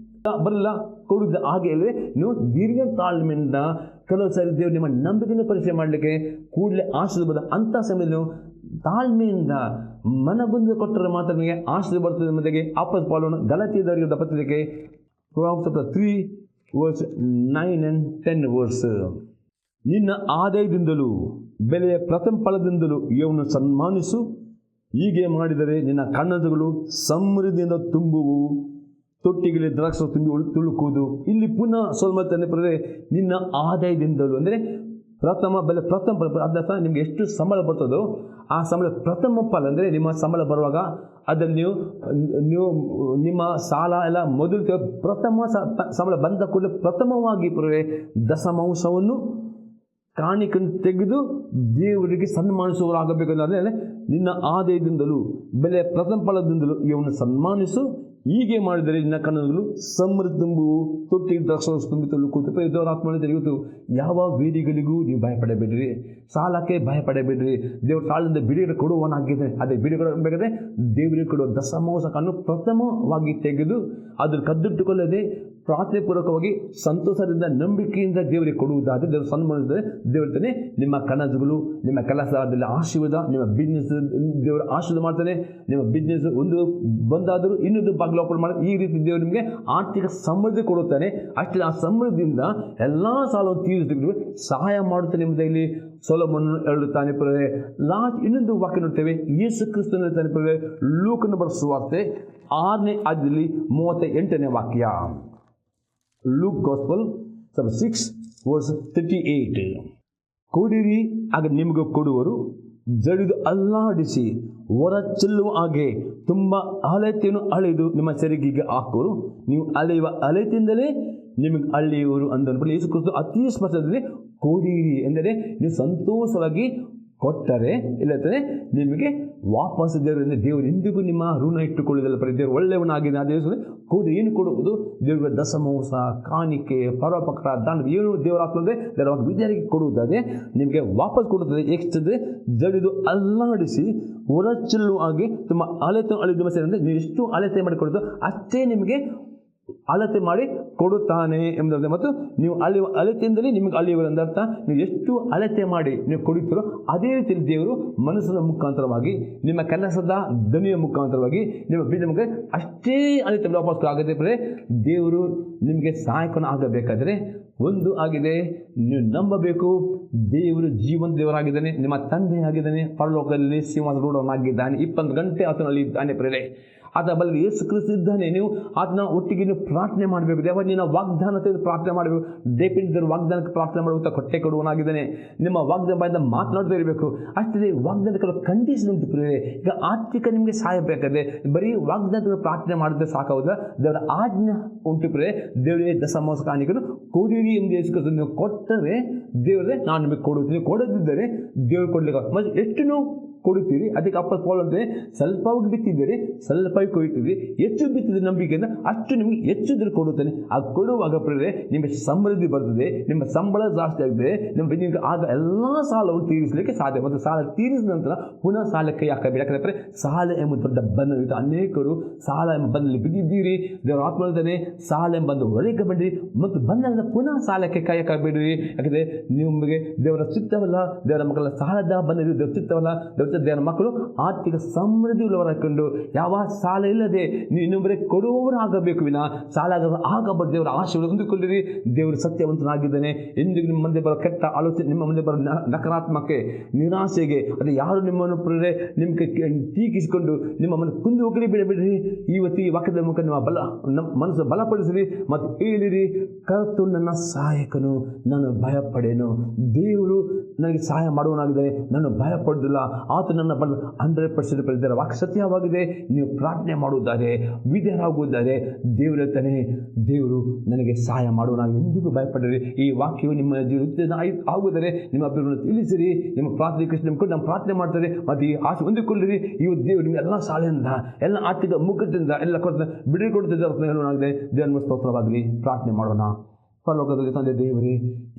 ಬರಲ್ಲ ಕೊಡುವುದು. ಹಾಗೆ ಅಲ್ಲದೆ ನೀವು ದೀರ್ಘ ತಾಳ್ಮೆಯಿಂದ ಕೆಲವು ಸಾರಿ ದೇವರು ನಿಮ್ಮ ನಂಬಿಕೆಯನ್ನು ಪರೀಕ್ಷೆ ಮಾಡಲಿಕ್ಕೆ ಕೂಡಲೇ ಆಶೀರ್ವಾದ ಅಂಥ ಸಮಯದಲ್ಲಿ ತಾಳ್ಮೆಯಿಂದ ಮನಗುಂದು ಕೊಟ್ಟರೆ ಮಾತ್ರ ನಿಮಗೆ ಆಶೀರ್ವಾದ ಬರ್ತದೆ ಎಂಬುದಾಗಿ ಅಪೊಸ್ತಲ ಪೌಲನು ಗಲಾತ್ಯದವರಿಗೆ ಬರೆದ ಪತ್ರಿಕೆ 3:9-10 ನಿನ್ನ ಆದಾಯದಿಂದಲೂ ಬೆಲೆಯ ಪ್ರಥಮ ಫಲದಿಂದಲೂ ಇವನು ಸನ್ಮಾನಿಸು. ಹೀಗೆ ಮಾಡಿದರೆ ನಿನ್ನ ಕಣ್ಣುಗಳು ಸಮೃದ್ಧಿಯಿಂದ ತುಂಬುವು, ತೊಟ್ಟಿಗೆ ದ್ರಾಕ್ಷ ತುಂಬಿ ತುಳುಕುವುದು. ಇಲ್ಲಿ ಪುನಃ ಸೊಲ್ಮತನೆ ಪಡೆದರೆ ನಿನ್ನ ಆದಾಯದಿಂದಲೂ ಅಂದರೆ ಪ್ರಥಮ ಬೆಲೆ ಪ್ರಥಮ ಫಲ. ಅದರ್ಥ ನಿಮಗೆ ಎಷ್ಟು ಸಂಬಳ ಬರ್ತದೋ ಆ ಸಂಬಳ ಪ್ರಥಮ ಫಲ ಅಂದರೆ ನಿಮ್ಮ ಸಂಬಳ ಬರುವಾಗ ಅದನ್ನು ನೀವು ನಿಮ್ಮ ಸಾಲ ಎಲ್ಲ ಮೊದಲು ಪ್ರಥಮ ಸಂಬಳ ಬಂದ ಕೂಡಲೇ ಪ್ರಥಮವಾಗಿ ಪಡೆದರೆ ದಶಮಾಂಶವನ್ನು ಕಾಣಿಕೆಯನ್ನು ತೆಗೆದು ದೇವರಿಗೆ ಸನ್ಮಾನಿಸುವವರಾಗಬೇಕು. ಅಂದರೆ ನಿನ್ನ ಆದಾಯದಿಂದಲೂ ಬೆಲೆಯ ಪ್ರಥಮ ಫಲದಿಂದಲೂ ಇವನು ಸನ್ಮಾನಿಸು. ಹೀಗೆ ಮಾಡಿದರೆ ನಿನ್ನ ಕಣ್ಣುಗಳು ಸಮೃದ್ಧಿ ತುಂಬುವು, ತೊಟ್ಟಿ ದ್ರಾಕ್ಷ ತುಂಬಿ ತುಳುಕುವುದು. ದೇವರ ಆತ್ಮ ಇವತ್ತು ಯಾವ ವೇದಿಗಳಿಗೂ ನೀವು ಭಯಪಡಬೇಡ್ರಿ, ಸಾಲಕ್ಕೆ ಭಯಪಡಬೇಡ್ರಿ. ದೇವರು ಸಾಲದಿಂದ ಬಿಡುಗಡೆ ಕೊಡುವವನಾಗಿದ್ದಾನೆ. ಅದೇ ಬಿಡುಗಡೆ ಬೇಕಾದರೆ ದೇವರಿಗೆ ಕೊಡುವ ದಶಮಾಂಶವನ್ನು ಪ್ರಥಮವಾಗಿ ತೆಗೆದು ಅದನ್ನು ಕದ್ದಿಟ್ಟುಕೊಳ್ಳದೆ ಪ್ರಾರ್ಥನೆ ಪೂರ್ವಕವಾಗಿ ಸಂತೋಷದಿಂದ ನಂಬಿಕೆಯಿಂದ ದೇವರಿಗೆ ಕೊಡುವುದಾದರೆ ದೇವರು ಸನ್ಮಾನಿಸಿದರೆ ದೇವರ್ತಾನೆ ನಿಮ್ಮ ಕನಸುಗಳು, ನಿಮ್ಮ ಕೆಲಸದಲ್ಲಿ ಆಶೀರ್ವಾದ, ನಿಮ್ಮ ಬಿಸ್ನೆಸ್ ದೇವರು ಆಶೀರ್ವಾದ ಮಾಡ್ತಾನೆ. ನಿಮ್ಮ ಬಿಸ್ನೆಸ್ ಒಂದು ಬಂದಾದರೂ ಇನ್ನೊಂದು ಬಾಗಿಲು ಓಪನ್ ಮಾಡಿ ಈ ರೀತಿ ದೇವರು ನಿಮಗೆ ಆರ್ಥಿಕ ಸಮೃದ್ಧಿ ಕೊಡುತ್ತಾನೆ. ಅಷ್ಟೇ ಆ ಸಮೃದ್ಧಿಯಿಂದ ಎಲ್ಲ ಸಾಲವನ್ನು ತೀರಿಸಲಿಕ್ಕೆ ಸಹಾಯ ಮಾಡುತ್ತಾನೆ ಎಂಬುದಾಗಿ ಸೊಲೊಮೋನನು ಹೇಳುತ್ತಾನೆ. ಲಾಸ್ಟ್ ಇನ್ನೊಂದು ವಾಕ್ಯ ನೋಡ್ತೇವೆ, ಯೇಸು ಕ್ರಿಸ್ತನು ಹೇಳ್ತಾನೆ. ಲೂಕನ ಬರೆದ ಸುವಾರ್ತೆ 6ನೇ ಅಧ್ಯಾಯದಲ್ಲಿ 38ನೇ ವಾಕ್ಯ. ಲೂಕ್ ಗಾಸ್ಪಲ್ 6:38 ಕೊಡಿರಿ ಆಗ ನಿಮಗೆ ಕೊಡುವರು, ಜಡಿದು ಅಲ್ಲಾಡಿಸಿ ಹೊರ ಚೆಲ್ಲುವ ಹಾಗೆ ತುಂಬ ಅಳತೆಯನ್ನು ಅಳೆದು ನಿಮ್ಮ ಸೆರಗಿಗೆ ಹಾಕುವರು, ನೀವು ಅಳೆಯುವ ಅಳತೆಯಿಂದಲೇ ನಿಮಗೆ ಅಳೆಯುವರು ಅಂದನು. ಯೇಸು ಕ್ರಿಸ್ತ ಅತಿ ಸ್ಪಷ್ಟದಲ್ಲಿ ಕೊಡಿರಿ ಎಂದರೆ ನೀವು ಸಂತೋಷವಾಗಿ ಕೊಟ್ಟರೆ ಇಲ್ಲಂದರೆ ನಿಮಗೆ ವಾಪಸ್ ದೇವರಿಂದ ದೇವರು ಎಂದಿಗೂ ನಿಮ್ಮ ಋಣ ಇಟ್ಟುಕೊಳ್ಳುವುದಿಲ್ಲ. ದೇವರು ಒಳ್ಳೆಯವನಾಗಿದೆ. ಆ ದೇವರು ಕೊಡು ಏನು ಕೊಡುವುದು? ದೇವರ ದಶಮಾಂಶ, ಕಾಣಿಕೆ, ಪರೋಪಕಾರ, ದಾನ ಏನು ದೇವರ ಆತ್ಮದೇ ದೇವರ ವಿದ್ಯಾರ್ಥಿಗೆ ಕೊಡುವುದಾದರೆ ನಿಮಗೆ ವಾಪಸ್ ಕೊಡುತ್ತದೆ. ಏಕೆಂದರೆ ಜಡಿದು ಅಲ್ಲಾಡಿಸಿ ಹೊರ ಚೆಲ್ಲುವ ಹಾಗೆ ತುಂಬ ಅಳತೆ ಅಳಿದು ಅಂದರೆ ನೀವು ಎಷ್ಟು ಅಳತೆ ಮಾಡಿ ಕೊಡೋದು ಅಷ್ಟೇ ನಿಮಗೆ ಅಳತೆ ಮಾಡಿ ಕೊಡುತ್ತಾನೆ ಎಂಬುದರ ಮತ್ತು ನೀವು ಅಳೆಯುವ ಅಳತೆಯಿಂದಲೇ ನಿಮಗೆ ಅಳೆಯುವರು ಎಂದರ್ಥ. ನೀವು ಎಷ್ಟು ಅಳತೆ ಮಾಡಿ ನೀವು ಕೊಡುತ್ತೀರೋ ಅದೇ ರೀತಿಯಲ್ಲಿ ದೇವರು ಮನಸ್ಸಿನ ಮುಖಾಂತರವಾಗಿ ನಿಮ್ಮ ಕೆಲಸದ ಧ್ವನಿಯ ಮುಖಾಂತರವಾಗಿ ನಿಮ್ಮ ಬೀಜ ಮುಖ ಅಷ್ಟೇ ಅಳತೆ ವಾಪಸ್ ಆಗದೆ. ದೇವರು ನಿಮಗೆ ಸಹಾಯಕನ ಆಗಬೇಕಾದರೆ ಒಂದು ಆಗಿದೆ, ನೀವು ನಂಬಬೇಕು. ದೇವರು ಜೀವನ ದೇವರಾಗಿದ್ದಾನೆ, ನಿಮ್ಮ ತಂದೆ ಆಗಿದ್ದಾನೆ, ಪರಲೋಕದಲ್ಲಿ ಸಿಂಹಾಸನವಾಗಿದ್ದಾನೆ, 20 ಗಂಟೆ ಆತನಲ್ಲಿ ಇದ್ದಾನೆ. ಪ್ರೇರೆ ಆತ ಬಲ್ಲಿ ಯೇಸು ಕ್ರಿಸ್ತ ಇದ್ದಾನೆ. ನೀವು ಅದನ್ನ ಒಟ್ಟಿಗೆ ನೀವು ಪ್ರಾರ್ಥನೆ ಮಾಡಬೇಕು. ದೇವ ನಿನ್ನ ವಾಗ್ದಾನ ತೆಗೆದು ಪ್ರಾರ್ಥನೆ ಮಾಡಬೇಕು. ದೇವರ ವಾಗ್ದಾನಕ್ಕೆ ಪ್ರಾರ್ಥನೆ ಮಾಡುವಂಥ ಕೊಟ್ಟೆ ಕೊಡುವನಾಗಿದ್ದಾನೆ. ನಿಮ್ಮ ವಾಗ್ದಾನ ಬಾಯಿಂದ ಮಾತನಾಡ್ತಾ ಇರಬೇಕು. ಅಷ್ಟೇ ವಾಗ್ದಾನ ಕೆಲವು ಕಂಡೀಷನ್ ಉಂಟು ಪ್ರೇರೆ. ಈಗ ಆರ್ಥಿಕ ನಿಮಗೆ ಸಹಾಯ ಬೇಕಾದ್ರೆ ಬರೀ ವಾಗ್ದಾನ ಪ್ರಾರ್ಥನೆ ಮಾಡಿದ್ರೆ ಸಾಕಾಗುವುದಿಲ್ಲ. ದೇವರ ಆಜ್ಞೆ ಉಂಟು ಪ್ರೇರೆ. ದೇವರೇ ದಶಮಾಂಶ ಕಾಣಿಕೆಯನ್ನು ಕೊಡಿರಿ ಎಂದು ಯೇಸು ಕ್ರಿಸ್ತ ನೀವು ಕೊಟ್ಟರೆ ದೇವರೇ ನಾನು ನಿಮಗೆ ಕೊಡುತ್ತೀನಿ. ಕೊಡದಿದ್ದರೆ ದೇವರು ಕೊಡಲಿಕ್ಕೆ ಮತ್ತು ಎಷ್ಟು ನೀವು ಕೊಡುತ್ತೀರಿ ಅದಕ್ಕೆ ಅಪೊಸ್ತಲ ಪೌಲನು ಸ್ವಲ್ಪವಾಗಿ ಬಿತ್ತಿದ್ದೀರಿ, ಸ್ವಲ್ಪವಾಗಿ ಕೊಯ್ತೀರಿ. ಹೆಚ್ಚು ಬಿತ್ತಿದ ನಂಬಿಕೆಯಿಂದ ಅಷ್ಟು ನಿಮಗೆ ಹೆಚ್ಚು ಹೆಚ್ಚಿದ್ರೆ ಕೊಡುತ್ತಾನೆ. ಆ ಕೊಡುವಾಗ ಪ್ರಿಯರೇ ನಿಮಗೆ ಸಮೃದ್ಧಿ ಬರ್ತದೆ, ನಿಮ್ಮ ಸಂಬಳ ಜಾಸ್ತಿ ಆಗ್ತದೆ, ನಿಮಗೆ ಆಗ ಎಲ್ಲ ಸಾಲವನ್ನು ತೀರಿಸಲಿಕ್ಕೆ ಸಾಧ್ಯ. ಮತ್ತು ಸಾಲ ತೀರಿಸಿದ ನಂತರ ಪುನಃ ಸಾಲಕ್ಕೆ ಹಾಕಬೇಕು. ಯಾಕಂದರೆ ಸಾಲ ಎಂಬ ದೊಡ್ಡ ಬಂಧನವಿದೆ. ಅನೇಕರು ಸಾಲ ಎಂಬ ಬಂಧನಲ್ಲಿ ಬಿದ್ದಿದ್ದೀರಿ. ದೇವರ ಆತ್ಮ ಹೇಳ್ತಾನೆ, ಸಾಲ ಎಂಬ ಬಂದು ಹೊರಗೆ ಬನ್ನಿರಿ ಮತ್ತು ಬಂಧನದಿಂದ ಪುನಃ ಸಾಲಕ್ಕೆ ಕೈ ಹಾಕಬೇಡಿರಿ. ಯಾಕಂದರೆ ನಿಮಗೆ ದೇವರ ಚಿತ್ತವಲ್ಲ, ದೇವರ ಮಕ್ಕಳ ಸಾಲದ ಬಂಧನ ದೇವರ ಚಿತ್ತವಲ್ಲ. ದೇವರ ಮಕ್ಕಳು ಆರ್ಥಿಕ ಸಮೃದ್ಧಿ ಉಳ್ಳವರಾಕೊಂಡು ಯಾವ ಸಾಲ ಇಲ್ಲದೆ ನೀವು ಇನ್ನೊಬ್ಬರಿಗೆ ಕೊಡುವವರು ಆಗಬೇಕು ವಿನ ಸಾಲಗಾರರು ಆಗಬಾರ್ದು. ದೇವರ ಆಶೀರ್ವಾದ ಹೊಂದಿಕೊಳ್ಳಿರಿ. ದೇವರು ಸತ್ಯವಂತನಾಗಿದ್ದಾನೆ. ಎಂದಿಗೂ ನಿಮ್ಮ ಮುಂದೆ ಬರೋ ಕೆಟ್ಟ ಆಲೋಚನೆ, ನಿಮ್ಮ ಮುಂದೆ ಬರೋ ನಕಾರಾತ್ಮಕ ನಿರಾಸೆಗೆ ಅದು ಯಾರು ನಿಮ್ಮನ್ನು ಪ್ರೇರೆ ನಿಮಗೆ ಟೀಕಿಸಿಕೊಂಡು ನಿಮ್ಮ ಮನಸ್ಸು ಕುಂದು ಹೋಗಲಿ ಬಿಡಬೇಡ್ರಿ. ಇವತ್ತು ಈ ವಾಕ್ಯದ ಮುಖ ನಿಮ್ಮ ಮನಸ್ಸು ಬಲಪಡಿಸಿರಿ ಮತ್ತು ಹೇಳಿರಿ, ಕರ್ತನು ನನ್ನ ಸಹಾಯಕನು, ನಾನು ಭಯಪಡೇನು. ದೇವರು ನನಗೆ ಸಹಾಯ ಮಾಡುವನಾಗಿದ್ದಾರೆ, ನಾನು ಭಯಪಡುವುದಿಲ್ಲ. ಆತ ನನ್ನ ಬಲ 100% ಇದ್ದಾರೆ. ವಾಕ್ಯ ಸತ್ಯವಾಗಿದೆ. ನೀವು ಪ್ರಾರ್ಥನೆ ಮಾಡುವುದಾರೆ, ವಿಧೇಯರಾಗುವುದಾರೆ, ದೇವರು ಹೇಳ್ತಾನೆ, ದೇವರು ನನಗೆ ಸಹಾಯ ಮಾಡುವನಾಗಿ, ಎಂದಿಗೂ ಭಯಪಡಿರಿ. ಈ ವಾಕ್ಯವು ನಿಮ್ಮ ಜೀವನ ಆಗುವುದರೆ ನಿಮ್ಮ ಅಭಿವೃದ್ಧಿ ತಿಳಿಸಿರಿ. ನಿಮ್ಮ ಪ್ರಾರ್ಥನೆ ಕೃಷ್ಣ ನಮ್ಮ ಪ್ರಾರ್ಥನೆ ಮಾಡ್ತಾರೆ ಮತ್ತು ಈ ಆಸೆ ಹೊಂದಿಕೊಳ್ಳಿರಿ. ಇವತ್ತು ದೇವರು ನಿಮ್ಮ ಎಲ್ಲ ಸಾಲೆಯಿಂದ, ಎಲ್ಲ ಆರ್ಥಿಕ ಮುಗ್ಗಟ್ಟಿಂದ ಎಲ್ಲ ಬಿಡುಗಡೆ ಕೊಡುತ್ತಿದ್ದಾರೆ ಹೇಳುವಾಗಿದೆ. ದೇವರ ಸ್ತೋತ್ರವಾಗಲಿ. ಪ್ರಾರ್ಥನೆ ಮಾಡೋಣ. ಪರಲೋಕದಲ್ಲಿ ತಂದೆ ದೇವರೇ,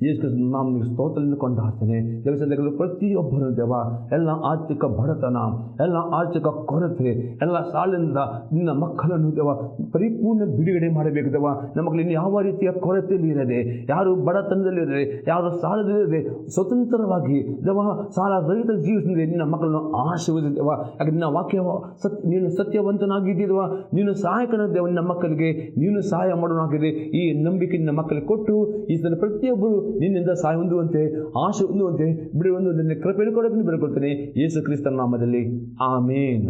ಯೇಸು ಕ್ರಿಸ್ತನ ನಾಮದಲ್ಲಿ ಸ್ತೋತ್ರದಿಂದ ಕೊಂಡಾಡ್ತೇನೆ. ದೇವಸ್ಥಾನಗಳು ಪ್ರತಿಯೊಬ್ಬರು ದೇವ ಎಲ್ಲ ಆರ್ಥಿಕ ಬಡತನ, ಎಲ್ಲ ಆರ್ಥಿಕ ಕೊರತೆ, ಎಲ್ಲ ಸಾಲಿನಿಂದ ನಿನ್ನ ಮಕ್ಕಳನ್ನು ದೇವ ಪರಿಪೂರ್ಣ ಬಿಡುಗಡೆ ಮಾಡಬೇಕು ದೇವ. ನಮ್ಮ ಮಕ್ಕಳು ಇನ್ನು ಯಾವ ರೀತಿಯ ಕೊರತೆಯಲ್ಲಿ ಇರದೆ, ಯಾರು ಬಡತನದಲ್ಲಿರದೆ, ಯಾರು ಸಾಲದಲ್ಲಿರದೆ, ಸ್ವತಂತ್ರವಾಗಿ ದೇವ ಸಾಲ ರಹಿತ ಜೀವಿಸಿದರೆ ನಿನ್ನ ಮಕ್ಕಳನ್ನು ಆಶೀರ್ವದಿಸುವ. ಯಾಕೆ ನಿನ್ನ ವಾಕ್ಯ ನೀನು ಸತ್ಯವಂತನಾಗಿದ್ದೀವ, ನೀನು ಸಹಾಯಕನ ದೇವ. ನಿನ್ನ ಮಕ್ಕಳಿಗೆ ನೀನು ಸಹಾಯ ಮಾಡೋಣಾಗಿದೆ. ಈ ನಂಬಿಕೆ ನಿನ್ನ ಮಕ್ಕಳಿಗೆ ಕೊಟ್ಟು ಈ ಸಲ ಪ್ರತಿಯೊಬ್ಬರು ನಿನ್ನಿಂದ ಸಹಾಯ ಹೊಂದುವಂತೆ, ಆಶೆ ಹೊಂದುವಂತೆ, ಬಿಡು ಹೊಂದುವಂತೆ ಕೃಪೆಯನ್ನು ಕೊಡಬೇಕು ಬೇಡಿಕೊಳ್ತೇನೆ ಯೇಸು ಕ್ರಿಸ್ತನ ನಾಮದಲ್ಲಿ. ಆಮೇನ್.